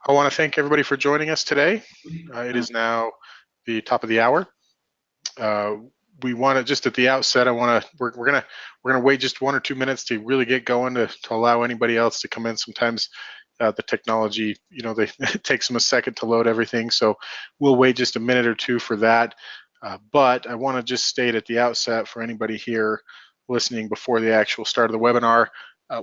I want to thank everybody for joining us today. It is now the top of the hour. We want to just at the outset. We're gonna wait just 1 or 2 minutes to really get going to allow anybody else to come in. Sometimes the technology, it takes them a second to load everything, so we'll wait just a minute or two for that. But I want to just state at the outset for anybody here listening before the actual start of the webinar,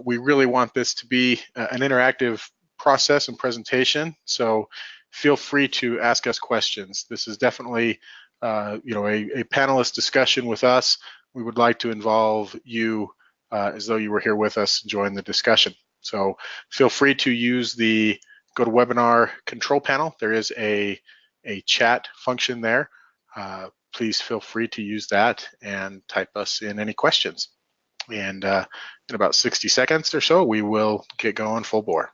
we really want this to be an interactive process and presentation. So feel free to ask us questions. This is definitely a panelist discussion with us. We would like to involve you as though you were here with us enjoying the discussion. So feel free to use the GoToWebinar control panel. There is a chat function there. Please feel free to use that and type us in any questions. And in about 60 seconds or so, we will get going full bore.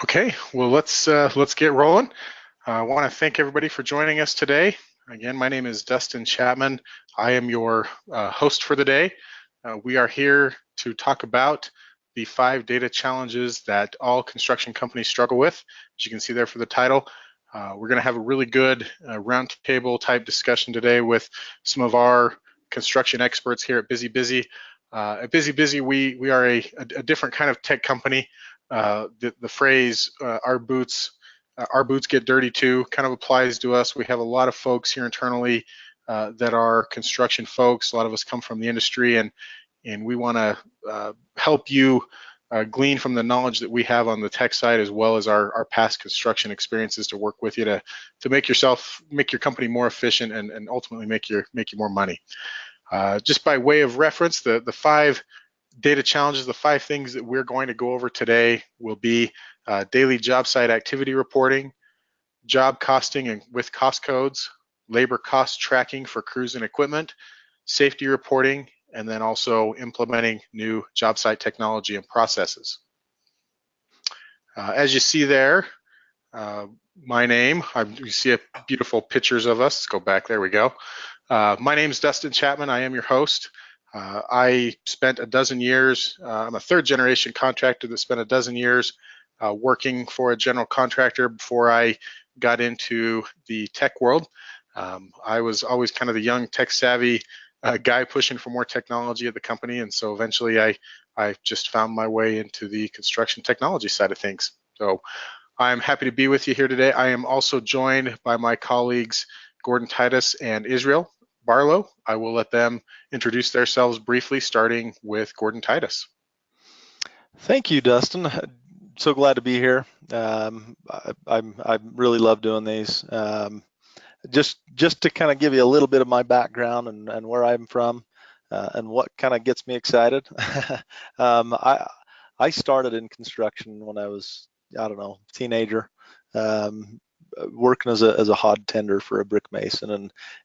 Okay, well let's get rolling. I want to thank everybody for joining us today. Again, my name is Dustin Chapman. I am your host for the day. We are here to talk about the 5 data challenges that all construction companies struggle with. As you can see there for the title, we're going to have a really good roundtable type discussion today with some of our construction experts here at BusyBusy. At BusyBusy, we are a different kind of tech company. The phrase our boots get dirty too kind of applies to us. We have a lot of folks here internally that are construction folks. A lot of us come from the industry, and we want to help you glean from the knowledge that we have on the tech side, as well as our past construction experiences, to work with you to make your company more efficient and ultimately make you more money. Just by way of reference, the 5 data challenges, the 5 things that we're going to go over today will be daily job site activity reporting, job costing and with cost codes, labor cost tracking for crews and equipment, safety reporting, and then also implementing new job site technology and processes. As you see there, my name, you see beautiful pictures of us. Let's go back, there we go. My name is Dustin Chapman. I am your host. I spent a dozen years, I'm a 3rd generation contractor that spent a dozen years working for a general contractor before I got into the tech world. I was always kind of the young tech savvy guy pushing for more technology at the company, and so eventually I just found my way into the construction technology side of things. So I'm happy to be with you here today. I am also joined by my colleagues Gordon Titus and Israel Barlow. I will let them introduce themselves briefly, starting with Gordon Titus. Thank you, Dustin. So glad to be here. I really love doing these. Just to kind of give you a little bit of my background and where I'm from and what kind of gets me excited. I started in construction when I was, I don't know, teenager. Working as a hod tender for a brick mason,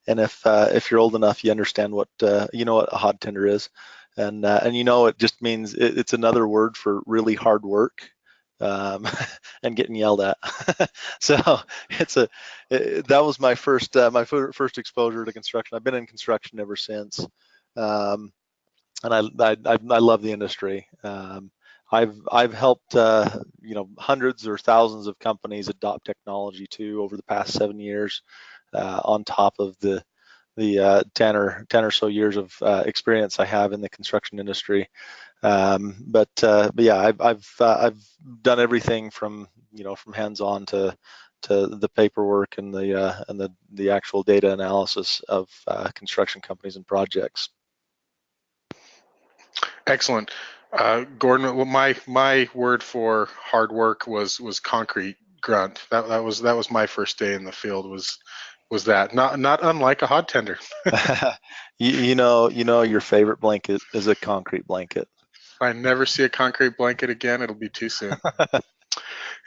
and if you're old enough, you understand what you know what a hod tender is, and it just means it's another word for really hard work and getting yelled at. So that was my first exposure to construction. I've been in construction ever since, and I love the industry. I've helped hundreds or thousands of companies adopt technology too over the past 7 years, on top of the 10 or so years of experience I have in the construction industry. But yeah, I've done everything from from hands-on to the paperwork and the actual data analysis of construction companies and projects. Excellent. Gordon, well, my word for hard work was concrete grunt. That was my first day in the field, was that. Not unlike a hod tender. You know your favorite blanket is a concrete blanket. If I never see a concrete blanket again, it'll be too soon.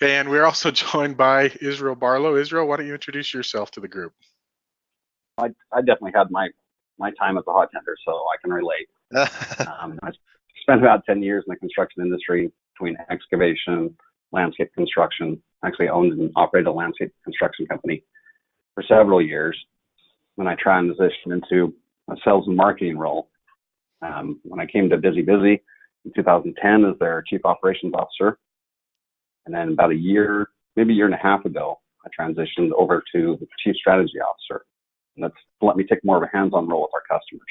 And we're also joined by Israel Barlow. Israel, why don't you introduce yourself to the group? I definitely had my time as a hot tender, so I can relate. I spent about 10 years in the construction industry between excavation, landscape construction. Actually owned and operated a landscape construction company for several years. Then I transitioned into a sales and marketing role. When I came to BusyBusy in 2010 as their chief operations officer, and then about a year, maybe a year and a half ago, I transitioned over to the chief strategy officer. And that's let me take more of a hands-on role with our customers.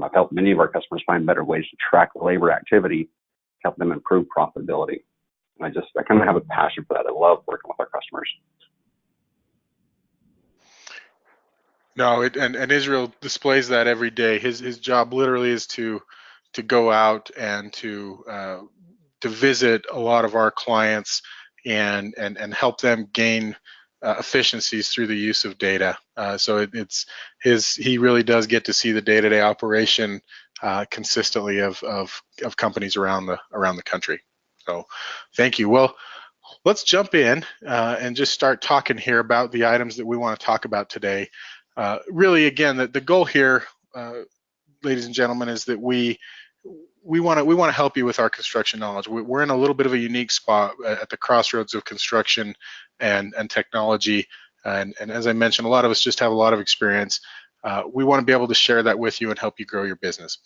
I've helped many of our customers find better ways to track labor activity, help them improve profitability. And I kind of have a passion for that. I love working with our customers. No, and Israel displays that every day. His job literally is to go out and to visit a lot of our clients and help them gain efficiencies through the use of data. So he really does get to see the day-to-day operation consistently of companies around the country. So thank you. Well, let's jump in and just start talking here about the items that we want to talk about today. Really, again, the goal here, ladies and gentlemen, is that we want to help you with our construction knowledge. We're in a little bit of a unique spot at the crossroads of construction and technology, and as I mentioned, a lot of us just have a lot of experience. We want to be able to share that with you and help you grow your business.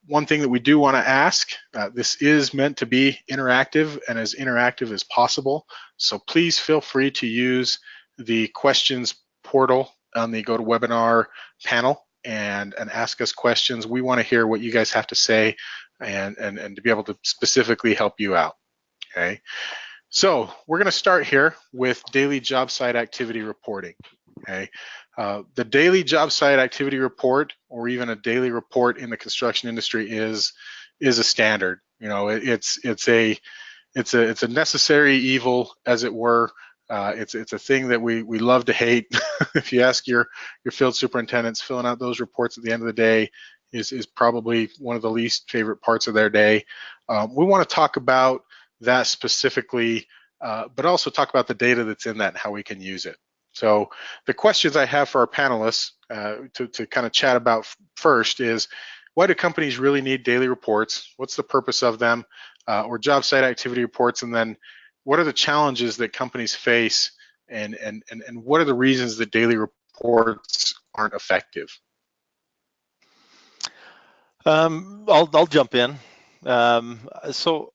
One thing that we do want to ask, this is meant to be interactive and as interactive as possible, so please feel free to use the questions portal on the GoToWebinar panel and ask us questions. We want to hear what you guys have to say and to be able to specifically help you out. Okay, so we're going to start here with daily job site activity reporting. Okay, the daily job site activity report, or even a daily report in the construction industry, is a standard. It's a necessary evil, as it were. It's a thing that we love to hate. If you ask your field superintendents, filling out those reports at the end of the day is probably one of the least favorite parts of their day. We want to talk about that specifically, but also talk about the data that's in that and how we can use it. So the questions I have for our panelists to kind of chat about first is, why do companies really need daily reports? What's the purpose of them? Or job site activity reports? And then what are the challenges that companies face, and what are the reasons that daily reports aren't effective? I'll jump in. So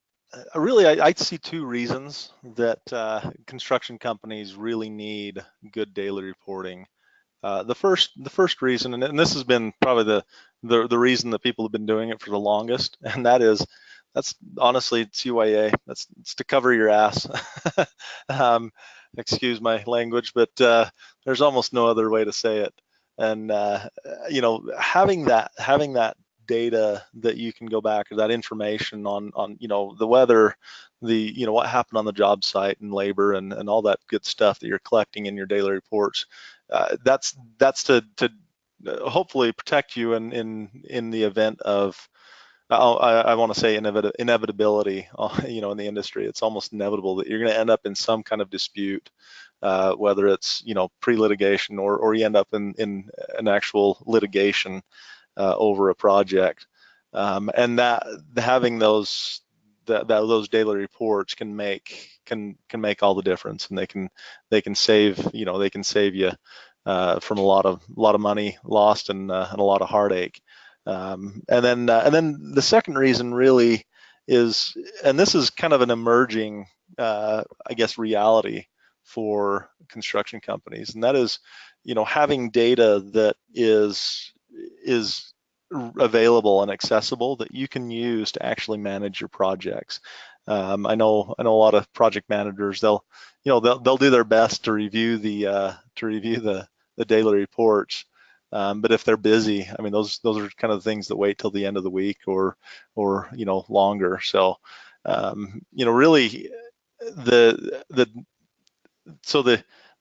really, I see two reasons that construction companies really need good daily reporting. The first reason, and this has been probably the reason that people have been doing it for the longest, and that's honestly, it's UIA. It's to cover your ass. Excuse my language, but there's almost no other way to say it. And having that data that you can go back, or that information on the weather, what happened on the job site and labor and all that good stuff that you're collecting in your daily reports. That's to hopefully protect you in the event of, I want to say, inevitability. In the industry, it's almost inevitable that you're going to end up in some kind of dispute, whether it's pre-litigation or you end up in an actual litigation over a project, and that having those daily reports can make all the difference, and they can save you from a lot of money lost and a lot of heartache. And then the second reason really is, and this is kind of an emerging, I guess, reality for construction companies, and that is, having data that is available and accessible that you can use to actually manage your projects. I know a lot of project managers. They'll do their best to review the daily reports. But if they're busy, I mean, those are kind of things that wait till the end of the week or longer. So, really,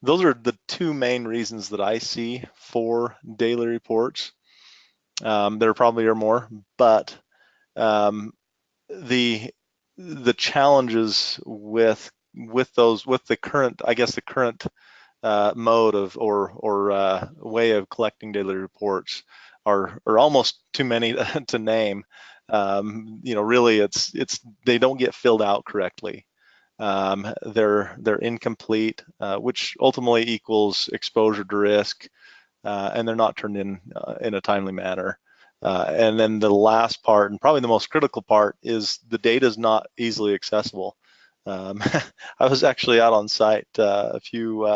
those are the two main reasons that I see for daily reports. There probably are more, but um, the challenges with the current, I guess, the current mode of or way of collecting daily reports are almost too many to name. Really, it's they don't get filled out correctly. They're incomplete, which ultimately equals exposure to risk, and they're not turned in a timely manner. And then the last part, and probably the most critical part, is the data is not easily accessible. I was actually out on site a few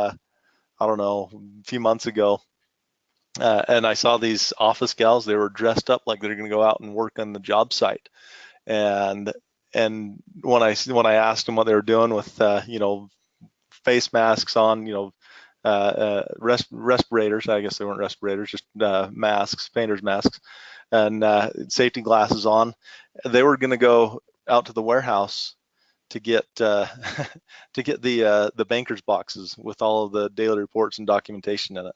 months ago, and I saw these office gals. They were dressed up like they're going to go out and work on the job site. And when I asked them what they were doing with face masks on, respirators. I guess they weren't respirators, just masks, painters masks, and safety glasses on. They were going to go out to the warehouse to get to get the banker's boxes with all of the daily reports and documentation in it.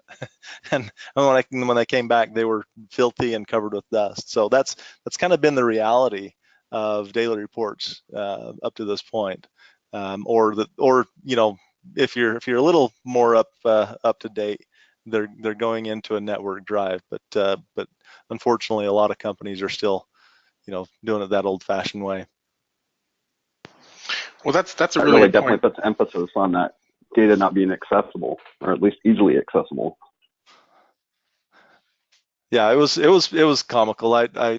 And when I came back, they were filthy and covered with dust. So that's kind of been the reality of daily reports up to this point. If you're a little more up to date, they're going into a network drive. But unfortunately, a lot of companies are still doing it that old-fashioned way. Well, that's a That really really good definitely point. puts emphasis on that data not being accessible, or at least easily accessible. Yeah, it was comical. I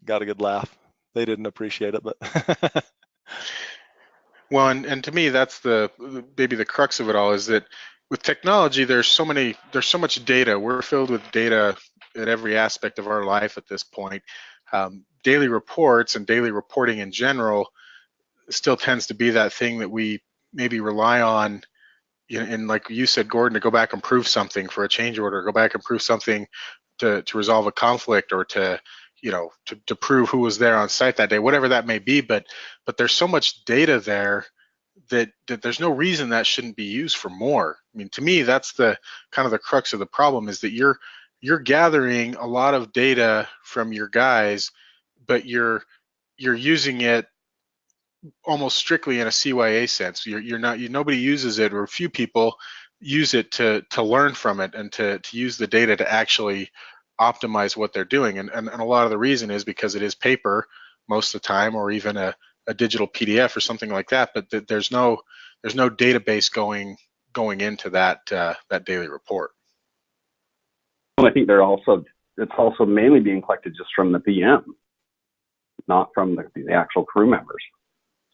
got a good laugh. They didn't appreciate it, but Well, and to me, that's maybe the crux of it all is that with technology, there's so much data. We're filled with data at every aspect of our life at this point. Daily reports and daily reporting in general still tends to be that thing that we maybe rely on, and like you said, Gordon, to go back and prove something for a change order, go back and prove something to resolve a conflict, or to prove who was there on site that day, whatever that may be. But there's so much data there that there's no reason that shouldn't be used for more. I mean, to me, that's the kind of the crux of the problem, is that you're gathering a lot of data from your guys, but you're using it almost strictly in a CYA sense. You're not, nobody uses it, or few people use it to learn from it, and to use the data to actually optimize what they're doing. And a lot of the reason is because it is paper most of the time, or even a digital PDF or something like that. But there's no database going into that daily report. And I think it's also mainly being collected just from the PM, not from the actual crew members.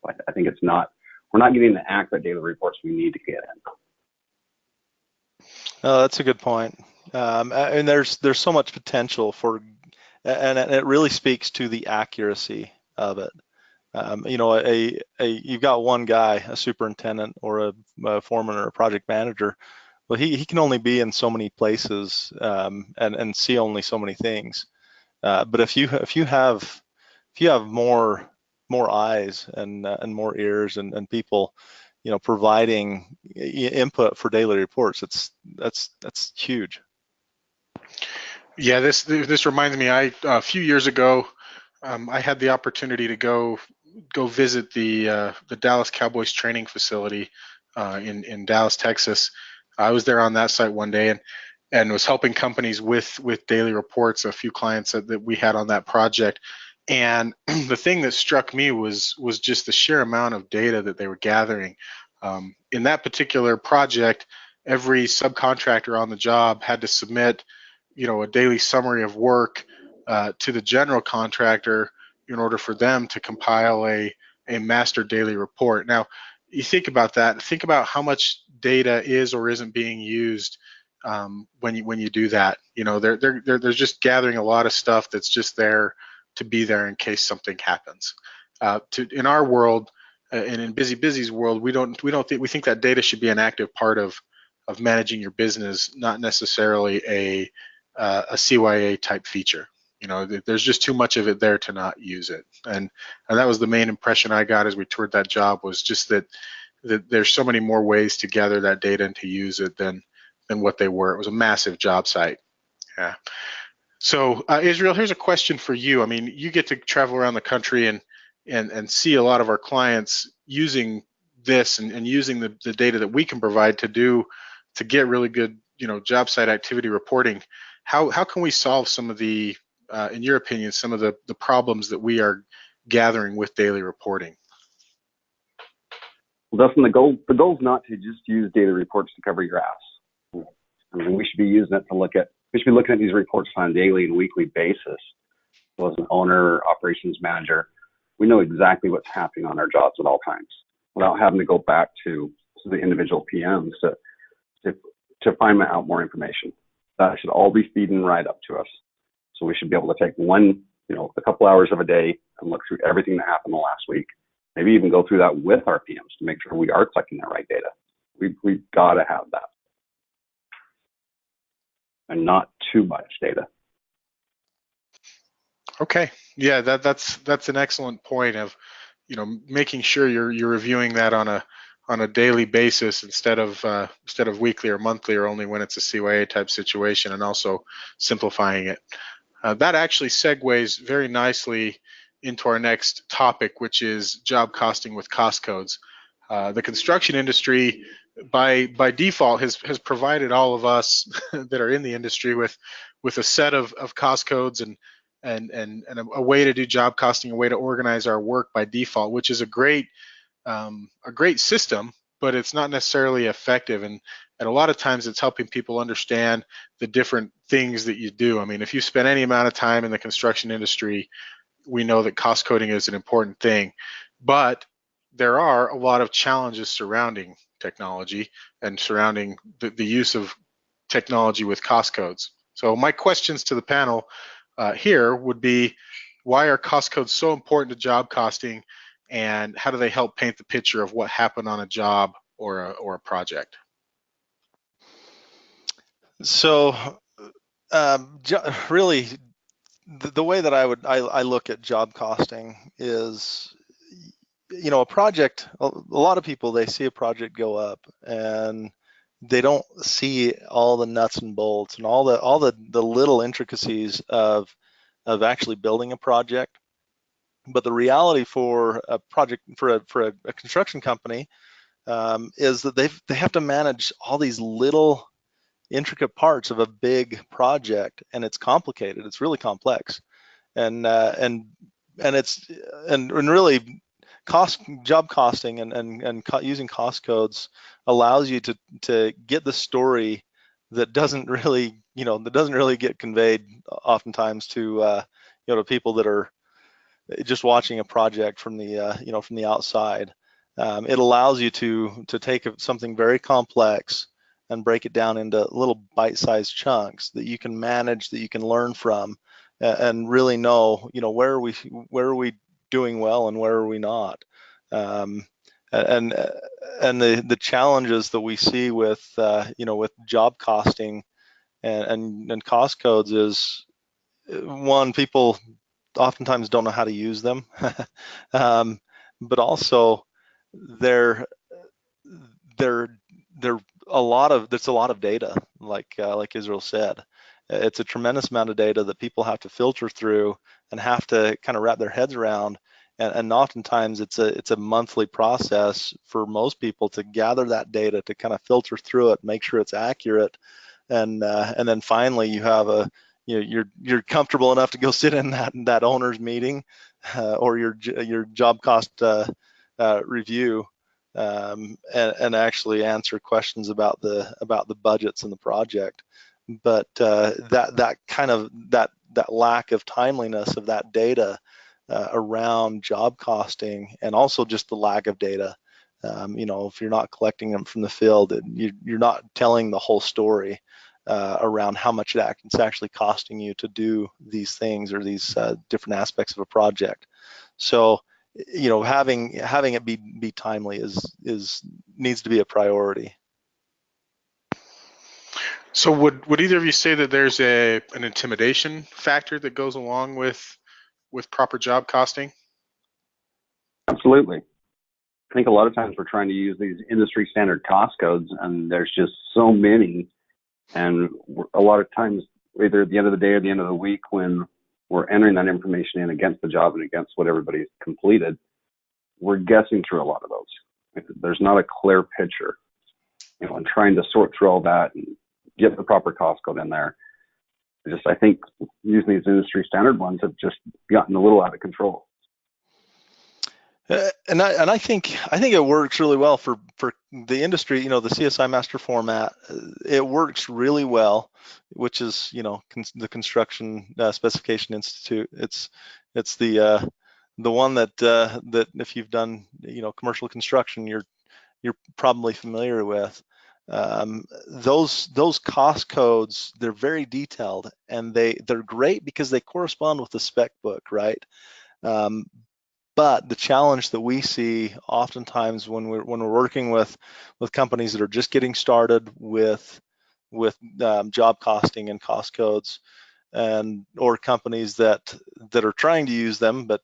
So I think we're not getting the accurate daily reports we need to get in. Oh, that's a good point. And there's so much potential and it really speaks to the accuracy of it. You've got one guy, a superintendent or a foreman or a project manager. Well, he can only be in so many places and see only so many things. But if you have more eyes and more ears and people providing input for daily reports, that's huge. Yeah, this reminds me. A few years ago, I had the opportunity to go visit the Dallas Cowboys training facility in Dallas, Texas. I was there on that site one day, and was helping companies with daily reports. A few clients that we had on that project, and the thing that struck me was just the sheer amount of data that they were gathering. In that particular project, every subcontractor on the job had to submit, a daily summary of work to the general contractor, in order for them to compile a master daily report. Now, you think about that. Think about how much data is or isn't being used when you do that. You know, they're just gathering a lot of stuff that's just there to be there in case something happens. In our world, and in BusyBusy's world, we think that data should be an active part of managing your business, not necessarily a CYA type feature. You know, there's just too much of it there to not use it. And that was the main impression I got as we toured that job, was just that there's so many more ways to gather that data and to use it than what they were. It was a massive job site. Yeah. So Israel, here's a question for you. I mean, you get to travel around the country and see a lot of our clients using this and using the data that we can provide to get really good, you know, job site activity reporting. How can we solve some of the, in your opinion, some of the problems that we are gathering with daily reporting? Well, Dustin, the goal is not to just use daily reports to cover your ass. I mean, we should be using it we should be looking at these reports on a daily and weekly basis. So as an owner or operations manager, we know exactly what's happening on our jobs at all times without having to go back to the individual PMs to find out more information. That should all be feeding right up to us. So we should be able to take a couple hours of a day and look through everything that happened the last week. Maybe even go through that with our PMs to make sure we are collecting the right data. We've got to have that. And not too much data. Okay, yeah, that's an excellent point of, you know, making sure you're reviewing that on a daily basis instead of weekly or monthly, or only when it's a CYA type situation, and also simplifying it. That actually segues very nicely into our next topic, which is job costing with cost codes. The construction industry, by default, has provided all of us that are in the industry with a set of cost codes and a way to do job costing, a way to organize our work by default, which is a great system, but it's not necessarily effective. And a lot of times it's helping people understand the different things that you do. I mean, if you spend any amount of time in the construction industry, we know that cost coding is an important thing, but there are a lot of challenges surrounding technology and surrounding the use of technology with cost codes. So my questions to the panel here would be, why are cost codes so important to job costing, and how do they help paint the picture of what happened on a job or a project? So really, the way that I look at job costing is, you know, a project, a lot of people, they see a project go up and they don't see all the nuts and bolts and all the little intricacies of actually building a project. But the reality for a project, for a construction company, is that they have to manage all these little intricate parts of a big project, and it's complicated. It's really complex, and it's really job costing and using cost codes allows you to get the story that doesn't really get conveyed oftentimes to to people that are just watching a project from the outside. It allows you to take something very complex and break it down into little bite-sized chunks that you can manage, that you can learn from, and really know, where are we doing well and where are we not. And the challenges that we see with with job costing and cost codes is, one, people oftentimes don't know how to use them, but also there's a lot of data, like Israel said. It's a tremendous amount of data that people have to filter through and have to kind of wrap their heads around. And oftentimes it's a monthly process for most people to gather that data, to kind of filter through it, make sure it's accurate, and then finally you have you're comfortable enough to go sit in that owner's meeting, or your job cost review, and actually answer questions about the budgets and the project. But that lack of timeliness of that data around job costing, and also just the lack of data. If you're not collecting them from the field, you're not telling the whole story around how much it's actually costing you to do these things or these different aspects of a project. So, having it be timely is needs to be a priority. So would either of you say that there's an intimidation factor that goes along with proper job costing? Absolutely. I think a lot of times we're trying to use these industry standard cost codes, and there's just so many. And a lot of times, either at the end of the day or the end of the week, when we're entering that information in against the job and against what everybody's completed, we're guessing through a lot of those. There's not a clear picture, and trying to sort through all that and get the proper cost code in there. I think using these industry standard ones have just gotten a little out of control. And I think it works really well for the industry. The CSI master format, it works really well, which is the Construction Specification Institute. It's the one that if you've done commercial construction, you're probably familiar with. Those cost codes, they're very detailed, and they're great because they correspond with the spec book, right? But the challenge that we see oftentimes when we're working with companies that are just getting started with job costing and cost codes, or companies that are trying to use them but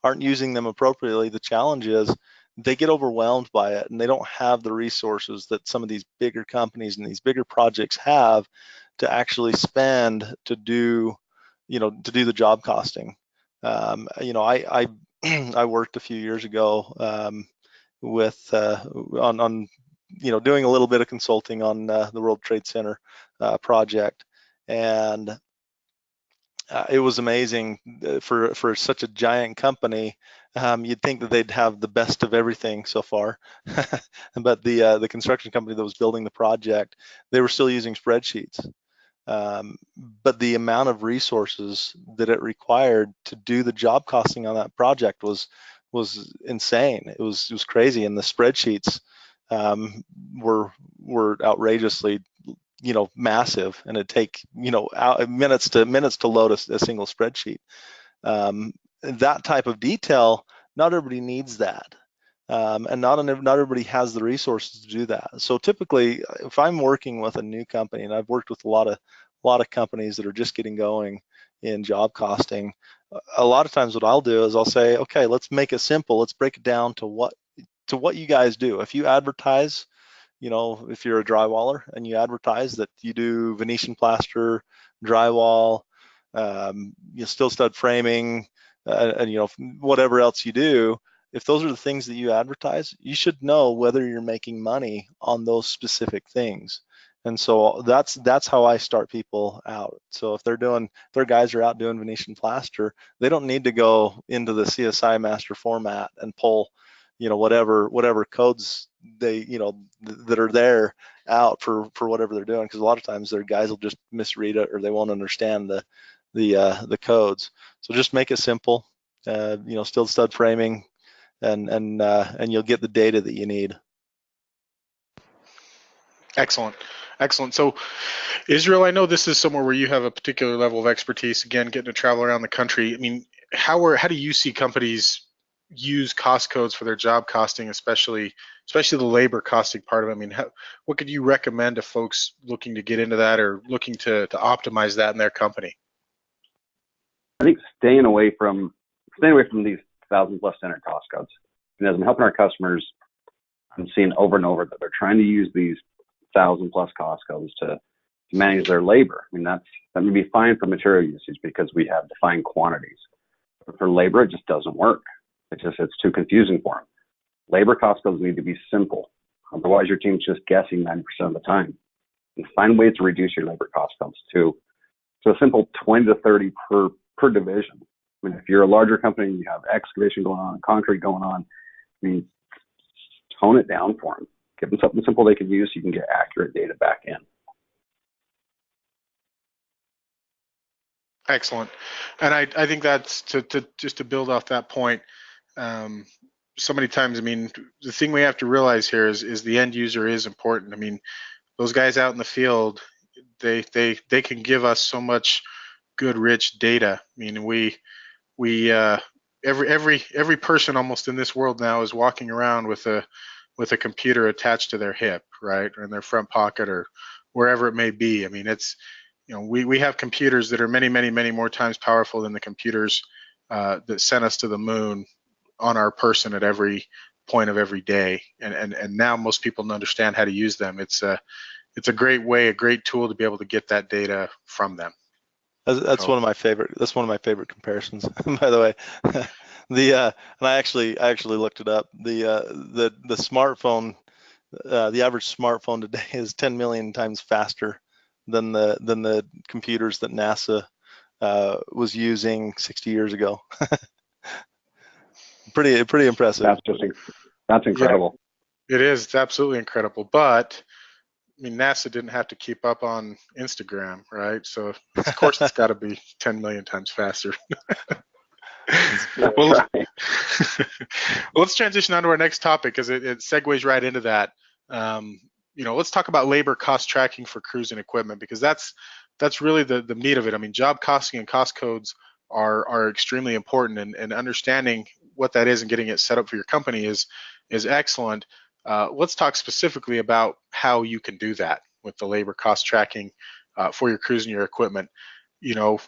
aren't using them appropriately, the challenge is they get overwhelmed by it, and they don't have the resources that some of these bigger companies and these bigger projects have to actually spend to do the job costing. I worked a few years ago with on doing a little bit of consulting on the World Trade Center project, and it was amazing for such a giant company. You'd think that they'd have the best of everything so far, but the construction company that was building the project, they were still using spreadsheets. But the amount of resources that it required to do the job costing on that project was insane. It was crazy, and the spreadsheets were outrageously massive, and it'd take minutes to load a single spreadsheet. That type of detail, not everybody needs that. And not everybody has the resources to do that. So typically, if I'm working with a new company, and I've worked with a lot of companies that are just getting going in job costing, a lot of times what I'll do is I'll say, okay, let's make it simple. Let's break it down to what you guys do. If you advertise, if you're a drywaller and you advertise that you do Venetian plaster, drywall, steel stud framing, and whatever else you do. If those are the things that you advertise, you should know whether you're making money on those specific things. And so that's how I start people out. So if their guys are out doing Venetian plaster, they don't need to go into the CSI master format and pull, whatever codes they, that are there out for whatever they're doing, because a lot of times their guys will just misread it, or they won't understand the codes. So just make it simple. Steel stud framing, and you'll get the data that you need. Excellent. So, Israel, I know this is somewhere where you have a particular level of expertise. Again, getting to travel around the country. I mean, how do you see companies use cost codes for their job costing, especially the labor costing part of it? I mean, what could you recommend to folks looking to get into that or looking to optimize that in their company? I think staying away from these 1,000+ standard cost codes. And as I'm helping our customers, I'm seeing over and over that they're trying to use these 1,000+ cost codes to manage their labor. I mean, that may be fine for material usage because we have defined quantities. But for labor, it just doesn't work. It's too confusing for them. Labor cost codes need to be simple. Otherwise, your team's just guessing 90% of the time. And find ways to reduce your labor cost codes to a simple 20 to 30 per division. I mean, if you're a larger company and you have excavation going on, concrete going on, I mean, tone it down for them. Give them something simple they can use so you can get accurate data back in. Excellent. And I think that's to just to build off that point. Um, so many times, I mean, the thing we have to realize here is the end user is important. I mean, those guys out in the field, they can give us so much good, rich data. I mean, we every person almost in this world now is walking around with a computer attached to their hip, right, or in their front pocket or wherever it may be. I mean, it's we have computers that are many, many, many more times powerful than the computers that sent us to the moon on our person at every point of every day. And now most people understand how to use them. It's a great way, a great tool to be able to get that data from them. That's So one of my favorite. That's one of my favorite comparisons, by the way. And I actually looked it up. The smartphone, the average smartphone today is 10 million times faster than the computers that NASA was using 60 years ago. Pretty impressive. That's yeah, incredible. it is. It's absolutely incredible. But I mean, NASA didn't have to keep up on Instagram, right? So of course it's got to be 10 million times faster. That's Well, right. let's transition on to our next topic because it segues right into that. Um, let's talk about labor cost tracking for crews and equipment because that's really the meat of it. I mean, job costing and cost codes are extremely important, and understanding what that is and getting it set up for your company is excellent. Let's talk specifically about how you can do that with the labor cost tracking for your crews and your equipment. You know,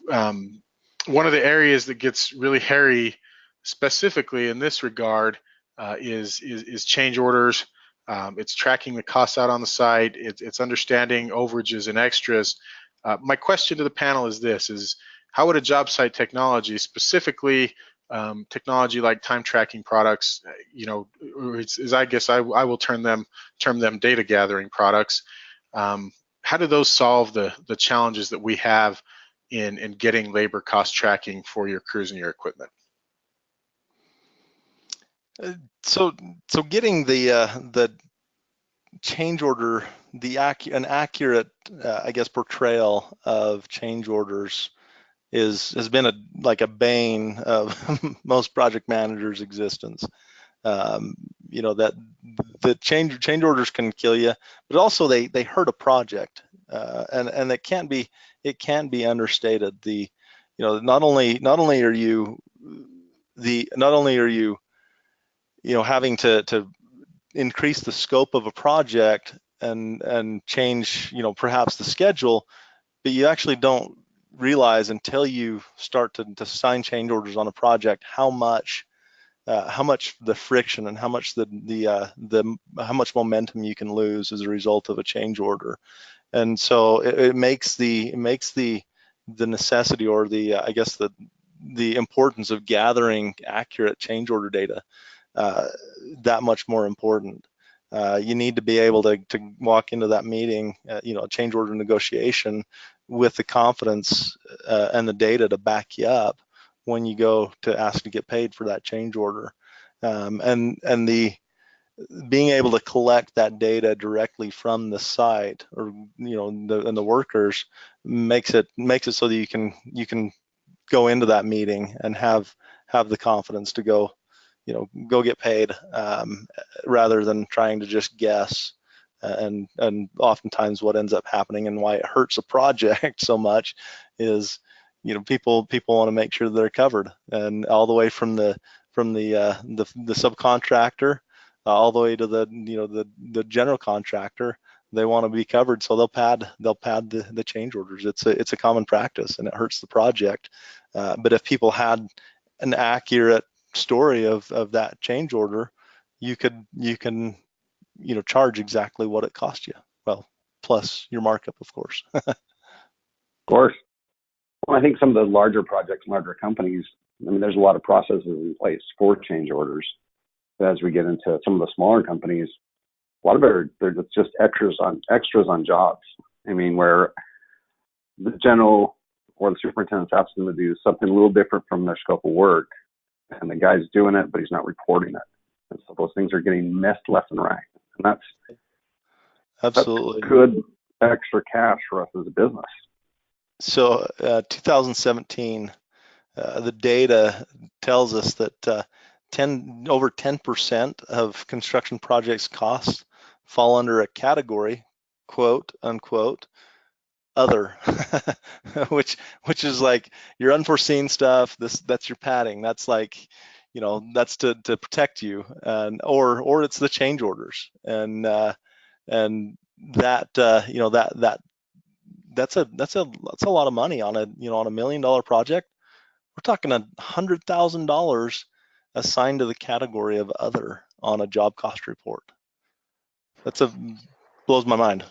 one of the areas that gets really hairy, specifically in this regard, is change orders. It's tracking the costs out on the site. It's understanding overages and extras. My question to the panel is this: is how would a job site technology, specifically technology like time tracking products, or I guess I will term them data gathering products. How do those solve the challenges that we have in getting labor cost tracking for your crews and your equipment? So so getting the change order, an accurate, I guess, portrayal of change orders has been a bane of most project managers' existence. That the change orders can kill you, but also they hurt a project, and it can be understated. Not only are you having to increase the scope of a project and change perhaps the schedule, but you actually don't realize until you start to sign change orders on a project how much the friction and how much how much momentum you can lose as a result of a change order. And so it makes the necessity, or I guess the importance of gathering accurate change order data that much more important. You need to be able to walk into that meeting, change order negotiation, with the confidence and the data to back you up when you go to ask to get paid for that change order. And the being able to collect that data directly from the site, or and the workers, makes it so that you can go into that meeting and have the confidence to go get paid, rather than trying to just guess. And oftentimes what ends up happening, and why it hurts a project so much, is people want to make sure they're covered, and all the way from the subcontractor, all the way to the general contractor, they want to be covered, so they'll pad the change orders. It's a common practice, and it hurts the project. But if people had an accurate story of that change order, you can charge exactly what it cost you. Well, plus your markup, of course. Of course. Well, I think some of the larger projects, larger companies, I mean, there's a lot of processes in place for change orders. But as we get into some of the smaller companies, a lot of it they're just extras on jobs. I mean, where the general or the superintendent's asking them to do something a little different from their scope of work, and the guy's doing it, but he's not reporting it. And so those things are getting missed left and right. And that's Absolutely. good extra cash for us as a business. So 2017, the data tells us that over 10% of construction projects costs fall under a category, quote unquote, other, which is like your unforeseen stuff. That's your padding. That's like, that's to protect you, and or it's the change orders, and that that's a lot of money on a on $1 million project. We're talking $100,000 assigned to the category of other on a job cost report. Blows my mind.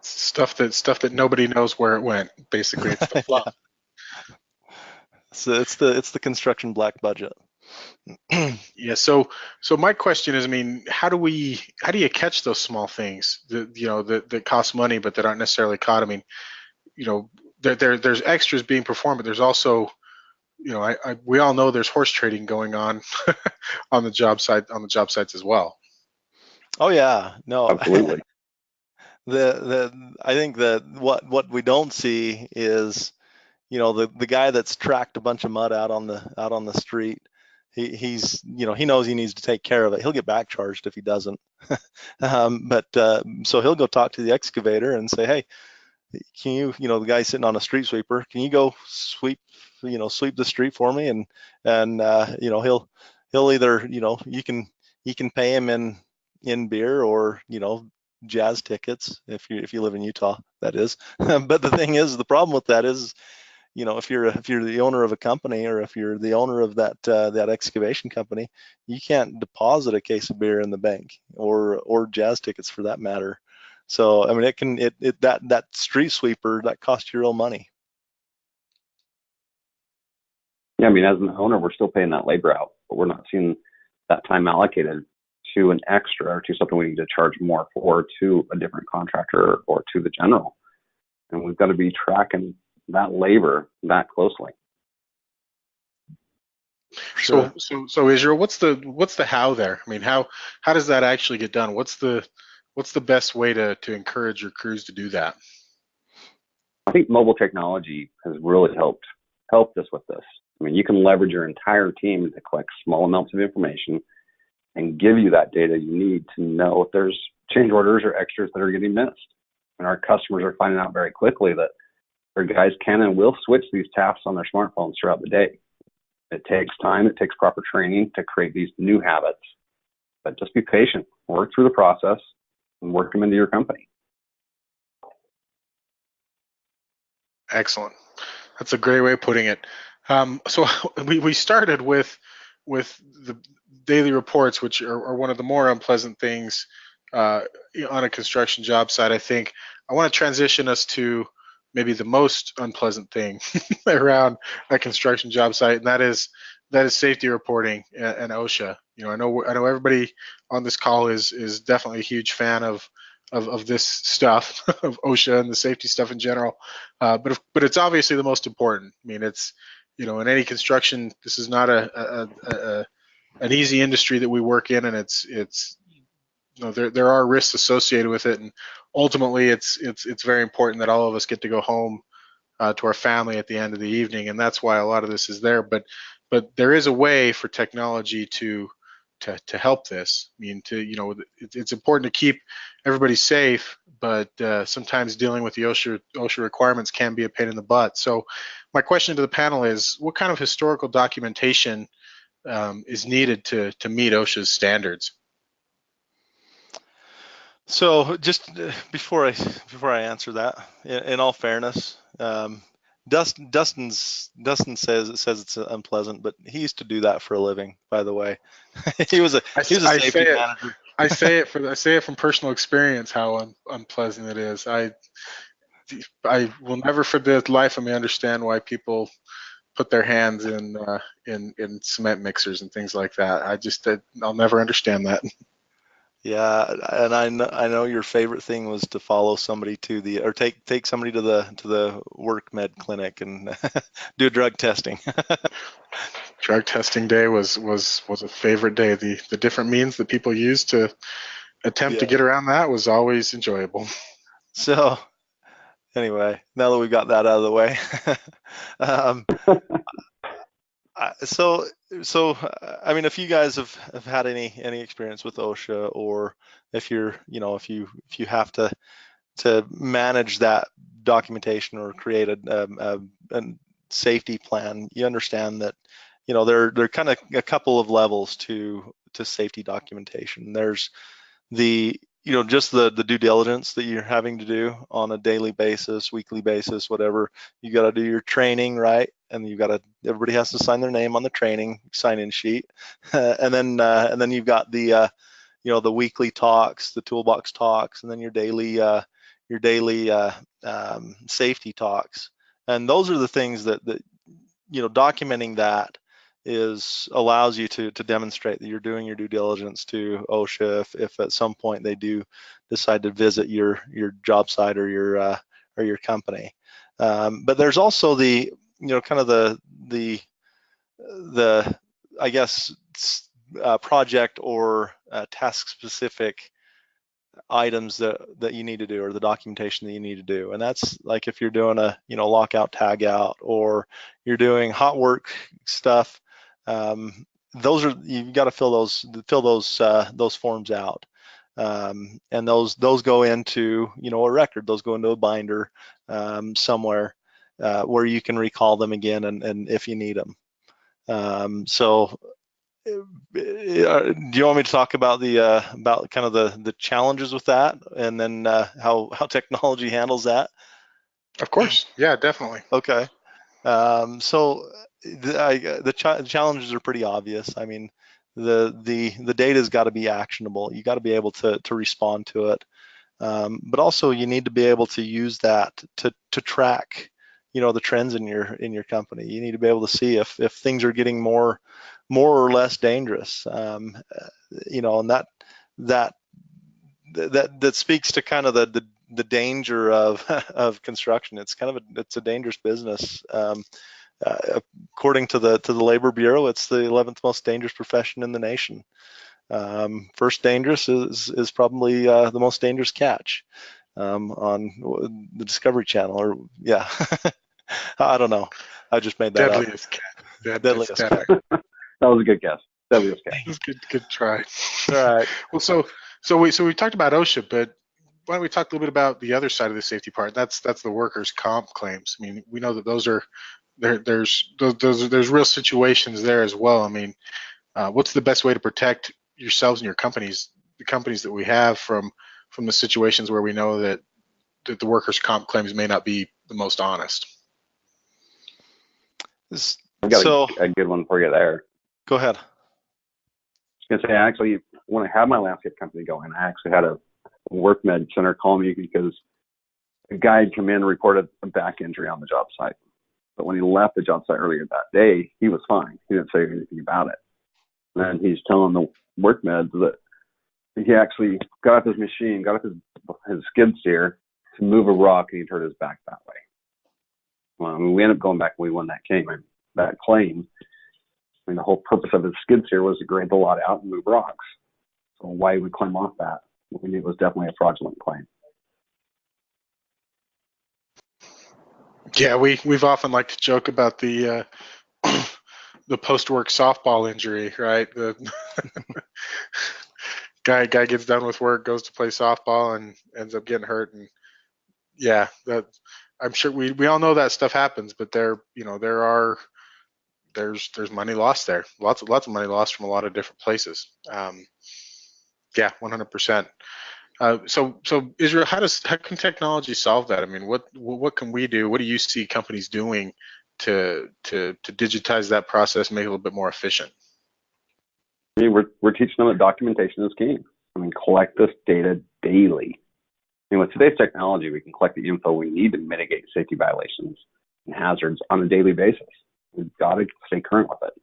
Stuff that nobody knows where it went. Basically, it's the fluff. Yeah. So it's the construction black budget. Yeah. So my question is, I mean, how do you catch those small things that cost money but that aren't necessarily caught? I mean, there's extras being performed, but there's also, we all know there's horse trading going on on the job sites as well. Oh yeah, no, Absolutely. I think that what we don't see is, the guy that's tracked a bunch of mud out on the street. He's he knows he needs to take care of it. He'll get back charged if he doesn't. But so he'll go talk to the excavator and say, hey, can you, the guy sitting on a street sweeper, can you go sweep the street for me? And he'll either, you can pay him in beer or, jazz tickets if you live in Utah, that is. But the thing is, the problem with that is, if you're the owner of a company, or if you're the owner of that excavation company, you can't deposit a case of beer in the bank or jazz tickets for that matter. So I mean, that street sweeper, that costs you real money. Yeah, I mean, as an owner, we're still paying that labor out, but we're not seeing that time allocated to an extra or to something we need to charge more for, to a different contractor or to the general. And we've got to be tracking that labor that closely. Sure. So Israel, what's the how there? I mean, how does that actually get done? What's the best way to encourage your crews to do that? I think mobile technology has really helped us with this. I mean, you can leverage your entire team to collect small amounts of information and give you that data you need to know if there's change orders or extras that are getting missed. And our customers are finding out very quickly that their guys can and will switch these tasks on their smartphones throughout the day. It takes time, it takes proper training to create these new habits, but just be patient, work through the process, and work them into your company. Excellent. That's a great way of putting it. So we started with the daily reports, which are one of the more unpleasant things on a construction job site. I think I want to transition us to maybe the most unpleasant thing around a construction job site, and that is safety reporting and OSHA. I know everybody on this call is definitely a huge fan of this stuff, of OSHA and the safety stuff in general. But it's obviously the most important. I mean, it's, in any construction, this is not an easy industry that we work in, and it's there are risks associated with it, and ultimately it's very important that all of us get to go home to our family at the end of the evening, and that's why a lot of this is there. But there is a way for technology to help this. I mean, it's important to keep everybody safe, but sometimes dealing with the OSHA requirements can be a pain in the butt. So my question to the panel is, what kind of historical documentation is needed to meet OSHA's standards? So just before I answer that, in all fairness, Dustin says it's unpleasant, but he used to do that for a living, by the way. he was a safety manager. I say it from personal experience how unpleasant it is. I will never for the life of me understand why people put their hands in cement mixers and things like that. I'll never understand that. Yeah, and I know your favorite thing was to follow somebody take somebody to the work med clinic and do drug testing. Drug testing day was a favorite day. The different means that people use to attempt to get around that was always enjoyable. So Anyway, now that we got that out of the way, um, so I mean, if you guys have had any experience with OSHA, or if you're, if you have to manage that documentation or create a safety plan, you understand that, there are kind of a couple of levels to safety documentation. There's the just the due diligence that you're having to do on a daily basis, weekly basis, whatever. You got to do your training, right? And everybody has to sign their name on the training sign-in sheet. And then you've got the weekly talks, the toolbox talks, and then your daily safety talks. And those are the things that documenting that allows you to demonstrate that you're doing your due diligence to OSHA if at some point they do decide to visit your job site or your company. But there's also the kind of the I guess project or task specific items that you need to do, or the documentation that you need to do. And that's like if you're doing a lockout tag out, or you're doing hot work stuff. You've got to fill those forms out. And those go into a record. Those go into a binder somewhere where you can recall them again and if you need them. So do you want me to talk about about kind of the challenges with that, and then how technology handles that? Of course. Yeah, definitely. Okay. So the challenges are pretty obvious. I mean, the data's got to be actionable. You got to be able to respond to it, but also you need to be able to use that to track the trends in your company. You need to be able to see if things are getting more or less dangerous. And that speaks to kind of the danger of construction. It's kind of it's a dangerous business. According to the Labor Bureau, it's the 11th most dangerous profession in the nation. First dangerous is probably the most dangerous catch on the Discovery Channel, or yeah. I don't know. I just made that Deadliest up. cat. Deadliest cat. That was a good guess. Deadliest cat. That's good try. All right. Well, so we talked about OSHA, but why don't we talk a little bit about the other side of the safety part? That's the workers' comp claims. I mean, we know that those are there's real situations there as well. I mean, what's the best way to protect yourselves and your companies, the companies that we have from the situations where we know that the workers' comp claims may not be the most honest? I've got a good one for you there. Go ahead. I was going to say, actually, when I had my landscape company going, I actually had a work med center call me because a guy had come in and reported a back injury on the job site. But when he left the job site earlier that day, he was fine. He didn't say anything about it. And then he's telling the work meds that he actually got off his machine, got off his skid steer to move a rock, and he hurt his back that way. Well, I mean, we ended up going back and we won that claim. I mean, the whole purpose of his skid steer was to grade the lot out and move rocks. So why would we claim off that? We knew it was definitely a fraudulent claim. Yeah, we've often liked to joke about the the post-work softball injury, right? The guy gets done with work, goes to play softball, and ends up getting hurt. And yeah, that I'm sure we all know that stuff happens, but there's money lost there. Lots of money lost from a lot of different places. Yeah, 100%. So Israel, how can technology solve that? I mean, what can we do? What do you see companies doing to digitize that process, make it a little bit more efficient? I mean, we're teaching them that documentation is king. I mean, collect this data daily. I mean, with today's technology, we can collect the info we need to mitigate safety violations and hazards on a daily basis. We've got to stay current with it.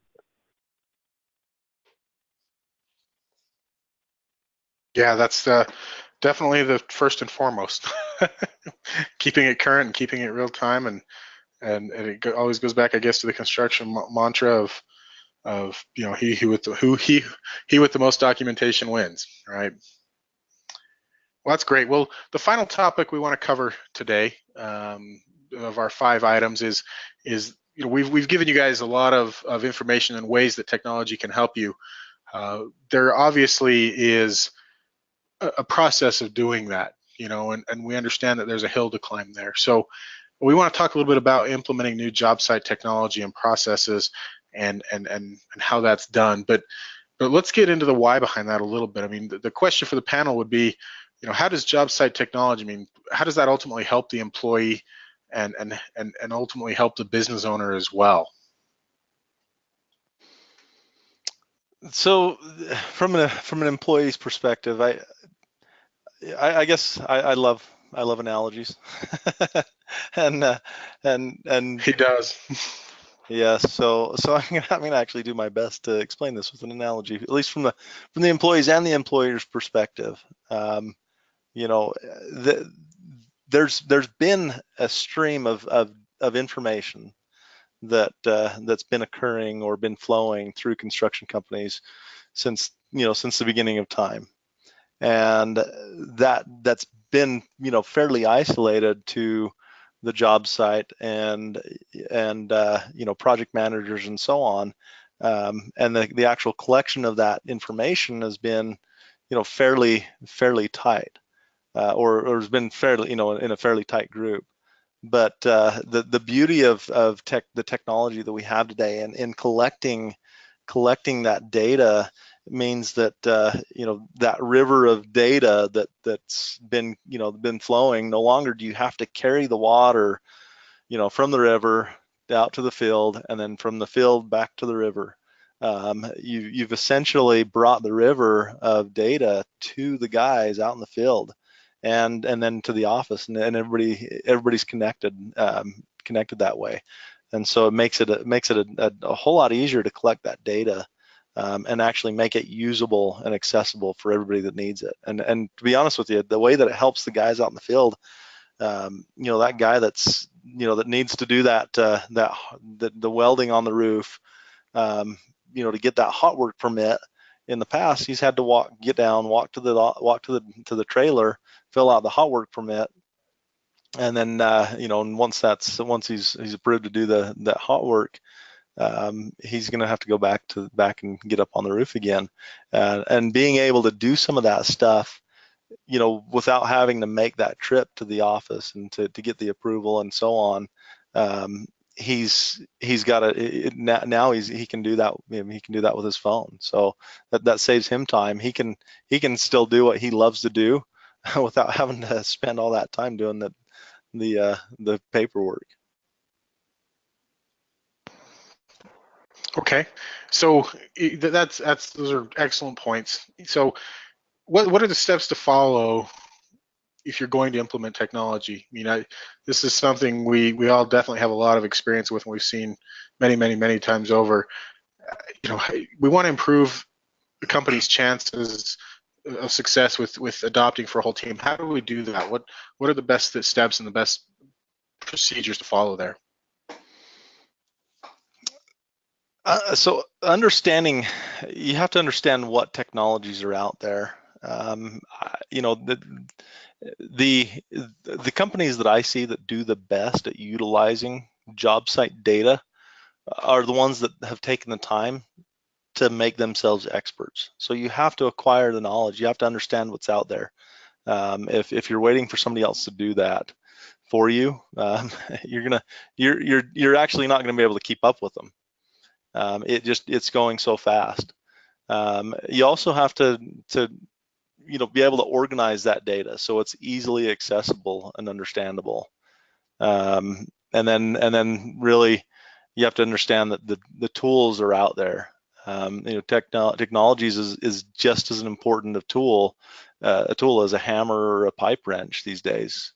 Yeah, that's definitely the first and foremost. Keeping it current and keeping it real time, and it always goes back, I guess, to the construction mantra of he with the most documentation wins, right? Well, that's great. Well, the final topic we want to cover today, of our 5 items is we've given you guys a lot of information and ways that technology can help you. There obviously is a process of doing that, and we understand that there's a hill to climb there. So we want to talk a little bit about implementing new job site technology and processes and how that's done. But let's get into the why behind that a little bit. I mean, the question for the panel would be, how does job site technology, how does that ultimately help the employee and ultimately help the business owner as well? So from an employee's perspective, I guess I love analogies, and He does. yes. So I'm gonna actually do my best to explain this with an analogy, at least from the employees and the employer's perspective. You know, there's been a stream of information that's been occurring or been flowing through construction companies since the beginning of time, and that's been fairly isolated to the job site and project managers and so on, and the actual collection of that information has been fairly tight, or has been fairly in a fairly tight group. But the beauty of the technology that we have today and in collecting that data means that that river of data that's been flowing, no longer do you have to carry the water from the river out to the field and then from the field back to the river. You've essentially brought the river of data to the guys out in the field and then to the office, and everybody's connected that way. And so it makes it a whole lot easier to collect that data, and actually make it usable and accessible for everybody that needs it. And to be honest with you, the way that it helps the guys out in the field, that guy that needs to do the welding on the roof, to get that hot work permit. In the past, he's had to walk to the trailer, fill out the hot work permit, and then once he's approved to do that hot work, he's going to have to go back and get up on the roof again, and being able to do some of that stuff without having to make that trip to the office and to get the approval and so on. He's got now he can do that. He can do that with his phone, so that saves him time. He can still do what he loves to do without having to spend all that time doing the paperwork. Okay, so those are excellent points. So what are the steps to follow if you're going to implement technology? This is something we all definitely have a lot of experience with, and we've seen many times over. We want to improve the company's chances of success with adopting for a whole team. How do we do that? What are the best steps and the best procedures to follow there? So you have to understand what technologies are out there. The companies that I see that do the best at utilizing job site data are the ones that have taken the time to make themselves experts. So you have to acquire the knowledge. You have to understand what's out there. If you're waiting for somebody else to do that for you, you're actually not going to be able to keep up with them. It's going so fast. You also have to be able to organize that data so it's easily accessible and understandable. And then really you have to understand that the tools are out there. Technologies is just as important a tool as a hammer or a pipe wrench these days.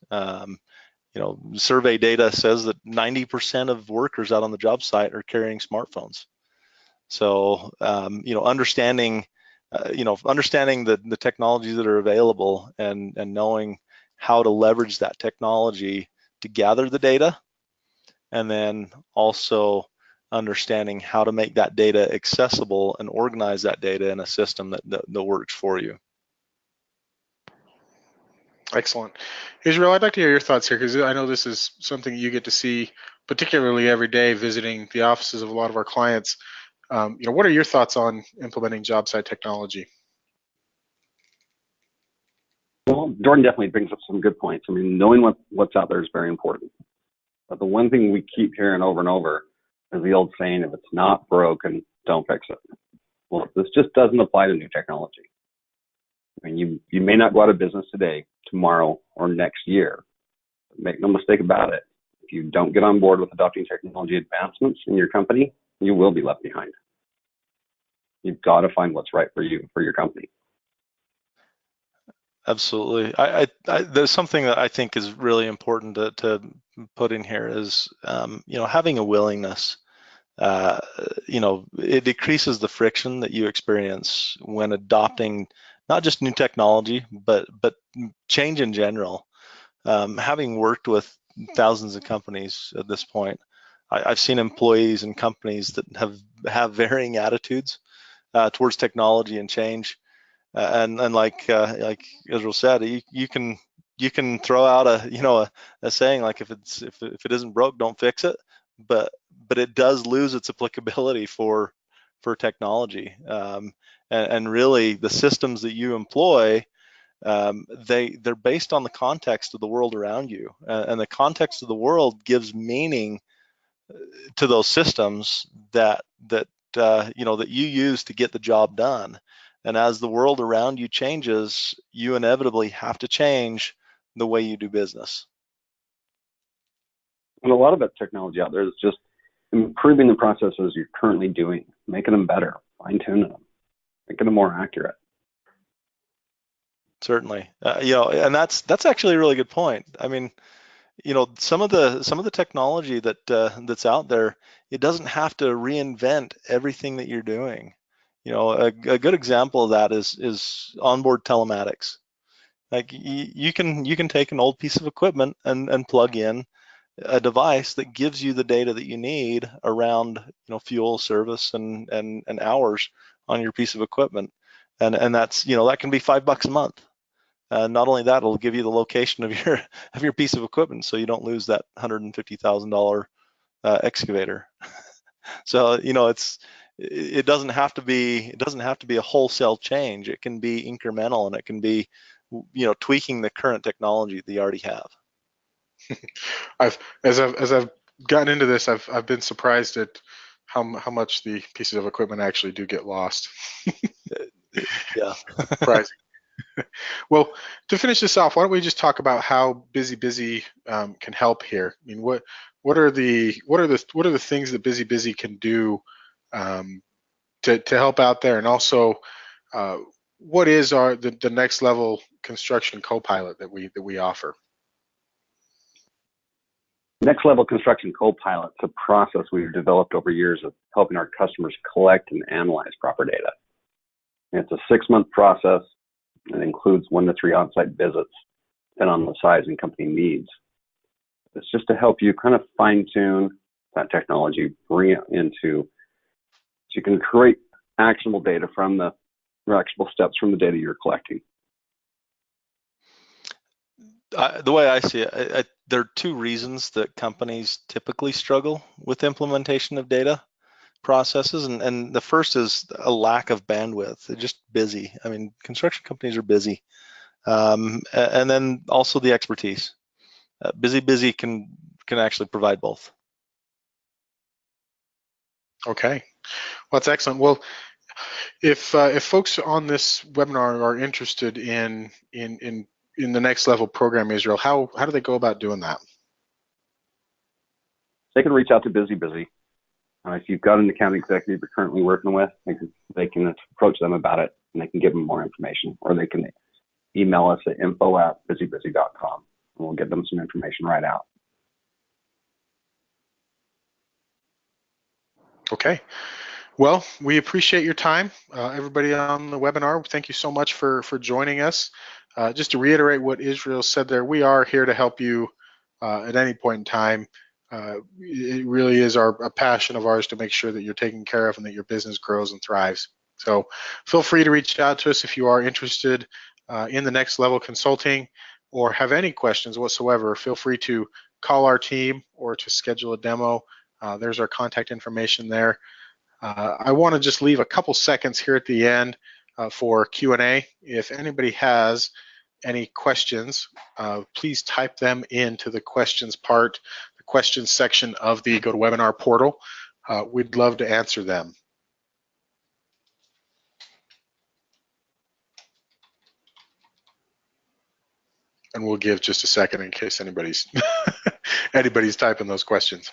Survey data says that 90% of workers out on the job site are carrying smartphones. So understanding the technologies that are available and knowing how to leverage that technology to gather the data, and then also understanding how to make that data accessible and organize that data in a system that works for you. Excellent. Israel, I'd like to hear your thoughts here because I know this is something you get to see particularly every day visiting the offices of a lot of our clients. What are your thoughts on implementing Jobsite technology? Well, Jordan definitely brings up some good points. I mean, knowing what's out there is very important. But the one thing we keep hearing over and over is the old saying, if it's not broken, don't fix it. Well, this just doesn't apply to new technology. I mean, you may not go out of business today, tomorrow, or next year. But make no mistake about it. If you don't get on board with adopting technology advancements in your company, you will be left behind. You've got to find what's right for you, for your company. Absolutely. There's something that I think is really important to put in here is, having a willingness. It decreases the friction that you experience when adopting not just new technology, but change in general. Having worked with thousands of companies at this point, I've seen employees and companies that have varying attitudes towards technology and change. And like Israel said, you can throw out a saying like if it isn't broke, don't fix it, but it does lose its applicability for technology, and really the systems that you employ, they're based on the context of the world around you, and the context of the world gives meaning to those systems that you use to get the job done. And as the world around you changes, you inevitably have to change the way you do business. And a lot of that technology out there is just improving the processes you're currently doing, making them better, fine-tuning them, making them more accurate. Certainly, and that's actually a really good point. I mean, some of the technology that's out there, it doesn't have to reinvent everything that you're doing. A good example of that is onboard telematics. Like you can take an old piece of equipment and plug in a device that gives you the data that you need around fuel, service, and hours on your piece of equipment, and that's that can be $5 a month. Not only that, it'll give you the location of your piece of equipment, so you don't lose that $150,000 excavator. So it doesn't have to be a wholesale change. It can be incremental, and it can be tweaking the current technology that you already have. As I've gotten into this, I've been surprised at how much the pieces of equipment actually do get lost. Yeah. Surprising. Well, to finish this off, why don't we just talk about how BusyBusy can help here? I mean, what are the things that BusyBusy can do to help out there, and also what is the next level construction co-pilot that we offer? Next Level Construction Co-Pilot is a process we've developed over years of helping our customers collect and analyze proper data. And it's a 6-month process. It includes 1 to 3 on-site visits, depending on the size and company needs. It's just to help you kind of fine-tune that technology, bring it into, so you can create actionable data actionable steps from the data you're collecting. The way I see it, there are 2 reasons that companies typically struggle with implementation of data processes, and the first is a lack of bandwidth. They're just busy. I mean, construction companies are busy, and then also the expertise. BusyBusy can actually provide both. Okay, well, that's excellent. Well, if folks on this webinar are interested in the Next Level program, Israel, how do they go about doing that? They can reach out to BusyBusy. If you've got an account executive you're currently working with, they can approach them about it, and they can give them more information, or they can email us at info@busybusy.com, and we'll get them some information right out. Okay. Well, we appreciate your time, everybody on the webinar. Thank you so much for joining us. Just to reiterate what Israel said there, we are here to help you at any point in time. It really is a passion of ours to make sure that you're taken care of and that your business grows and thrives. So feel free to reach out to us if you are interested in the Next Level Consulting, or have any questions whatsoever, feel free to call our team or to schedule a demo. There's our contact information there. I want to just leave a couple seconds here at the end for Q&A. If anybody has any questions, please type them into the questions part, the questions section of the GoToWebinar portal. We'd love to answer them. And we'll give just a second in case anybody's anybody's typing those questions.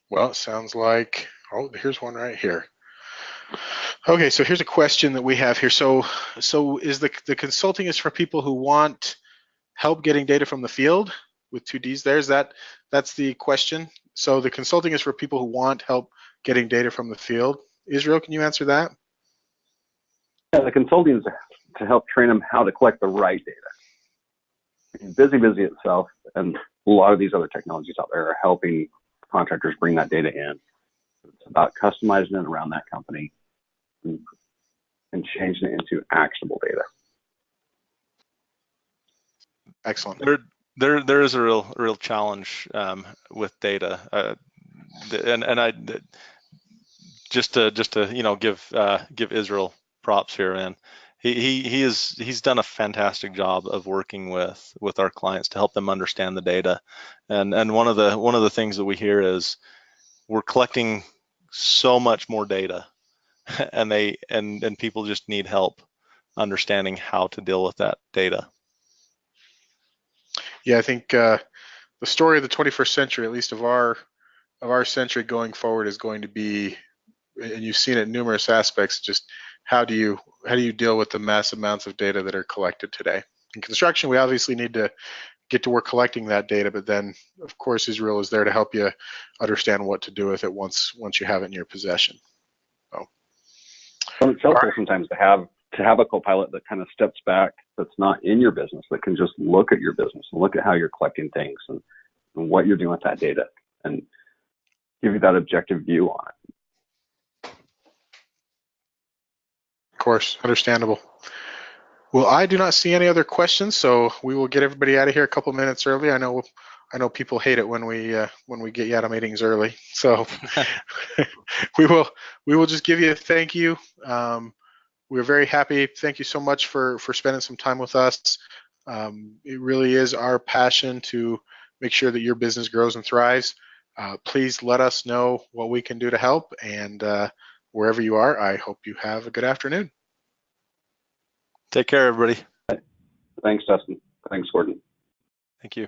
Well, it sounds like, oh, here's one right here. Okay, so here's a question that we have here. So is the consulting is for people who want help getting data from the field with 2 Ds there? That's the question. So the consulting is for people who want help getting data from the field. Israel, can you answer that? Yeah, the consulting is to help train them how to collect the right data. BusyBusy itself and a lot of these other technologies out there are helping contractors bring that data in. It's about customizing it around that company and changing it into actionable data. Excellent. There is a real challenge with data, and I just to you know give Israel props here, man. He's done a fantastic job of working with our clients to help them understand the data, and one of the things that we hear is we're collecting so much more data, and people just need help understanding how to deal with that data. Yeah, I think the story of the 21st century, at least of our century going forward, is going to be, and you've seen it in numerous aspects, just how do you deal with the massive amounts of data that are collected today? In construction, we obviously need to get to work collecting that data, but then of course Israel is there to help you understand what to do with it once you have it in your possession. So it's helpful sometimes to have a co-pilot that kind of steps back, that's not in your business, that can just look at your business and look at how you're collecting things and what you're doing with that data and give you that objective view on it. of course, understandable. Well, I do not see any other questions, so we will get everybody out of here a couple minutes early. I know people hate it when we get you out of meetings early, so we will just give you a thank you. We're very happy. Thank you so much for spending some time with us. It really is our passion to make sure that your business grows and thrives. Please let us know what we can do to help, and wherever you are, I hope you have a good afternoon. Take care, everybody. Thanks, Dustin. Thanks, Gordon. Thank you.